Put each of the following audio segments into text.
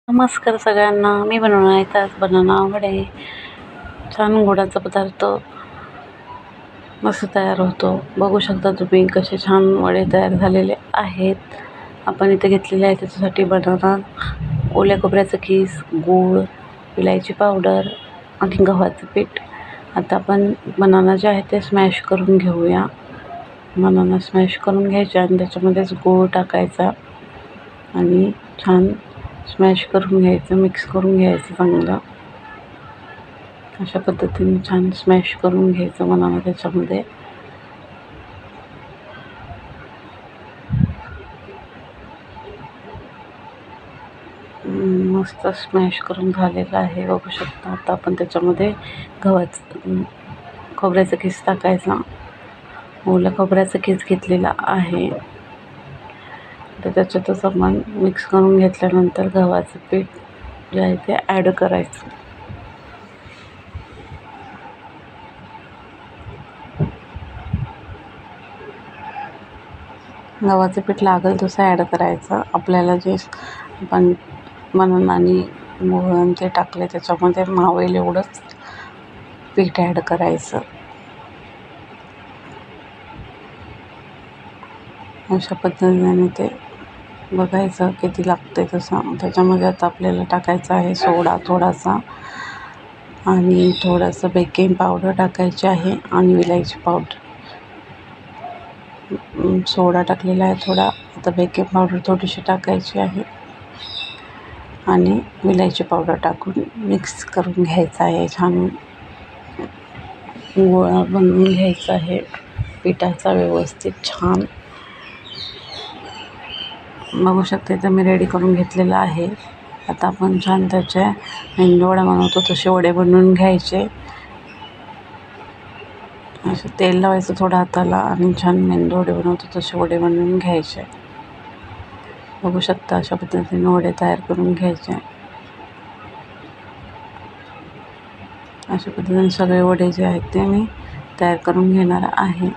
नमस्कार सगळ्यांना. मी बनवणार आहे आज बनाना वडे. छान गोडाचा पदार्थ मस्त तयार होतो. बघू शकता तुम्ही कसे छान वडे तयार झालेले आहेत. आपण इथे घेतलेले आहे त्याच्यासाठी बनाना, ओल्या खोबऱ्याचं कीस, गूळ, विलायची पावडर आणि गव्हाचं पीठ. आता आपण बनाना जे आहे ते स्मॅश करून घेऊया. बनाना स्मॅश करून घ्यायचा आणि त्याच्यामध्येच गूळ टाकायचा आणि छान स्मॅश करून घ्यायचं, मिक्स करून घ्यायचं चांगलं. अशा पद्धतीने छान स्मॅश करून घ्यायचं बनाना त्याच्यामध्ये. मस्त स्मॅश करून झालेलं आहे, बघू शकता. आता आपण त्याच्यामध्ये खोबऱ्याचं कीस टाकायचा. ओल्या खोबऱ्याचं कीस घेतलेला आहे तर त्याच्यातच आपण मिक्स करून घेतल्यानंतर गव्हाचं पीठ जे आहे ते ॲड करायचं. गव्हाचं पीठ लागेल तसं ॲड करायचं. आपल्याला जे आपण बनाना आणि गूळ ते टाकले त्याच्यामध्ये मावेल एवढंच पीठ ॲड करायचं. अशा पद्धतीने ते बघायचं किती लागते तसं. त्याच्यामध्ये आता आपल्याला टाकायचं आहे सोडा थोडासा आणि थोडंसं बेकिंग पावडर टाकायची आहे आणि विलायची पावडर. सोडा टाकलेला आहे थोडा, आता बेकिंग पावडर थोडीशी टाकायची आहे आणि विलायची पावडर टाकून मिक्स करून घ्यायचं आहे. छान गोळा बनवून घ्यायचा आहे पिठाचा व्यवस्थित छान. बघू शकते तर मी रेडी करून घेतलेलं आहे. आता आपण छान त्याचे मेंदूवडा बनवतो तसे वडे बनवून घ्यायचे. असं तेल लावायचं थोडं हाताला आणि छान मेंदूवडे बनवतो तसे वडे बनवून घ्यायचे. बघू शकता अशा पद्धतीने वडे तयार करून घ्यायचे. अशा पद्धतीने सगळे वडे जे आहेत ते मी तयार करून घेणार आहे.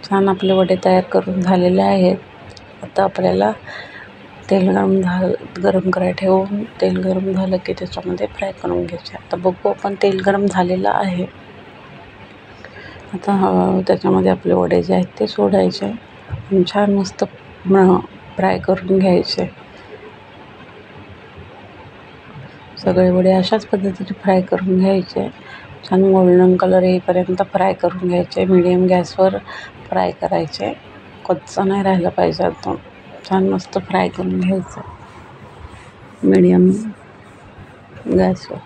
छान आपले वडे तयार करून झालेले आहेत. आता आपल्याला तेल गरम करायला ठेवून तेल गरम झालं की त्याच्यामध्ये फ्राय करून घ्यायचे. आता बघू आपण तेल गरम झालेलं आहे. आता त्याच्यामध्ये आपले वडे जे आहेत ते सोडायचे आणि छान मस्त फ्राय करून घ्यायचे. सगळे वडे अशाच पद्धतीने फ्राय करून घ्यायचे. छान गोल्डन कलर येईपर्यंत फ्राय करून घ्यायचे. मीडियम गॅसवर फ्राय करायचे, कच्चं नाही राहिलं पाहिजे. आता छान मस्त फ्राय करून घ्यायचं मीडियम गॅसवर.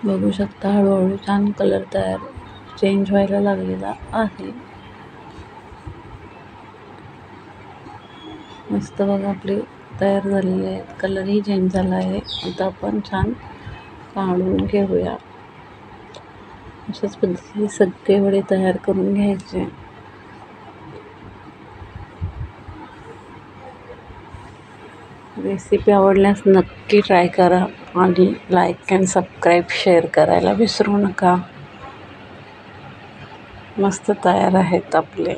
बघू शकता हळूहळू छान कलर चेंज व्हायला लागलेला आहे. मस्त बघा आपले तयार झालेले आहेत. कलरही चेंज झाला आहे. आता आपण छान काढून घेऊया. अशाच पद्धतीने सगळे वडे तयार करून घ्यायचे. रेसिपी आवडल्यास नक्की ट्राय करा आणि लाईक अँड सबस्क्राईब शेअर करायला विसरू नका. मस्त तयार आहेत आपले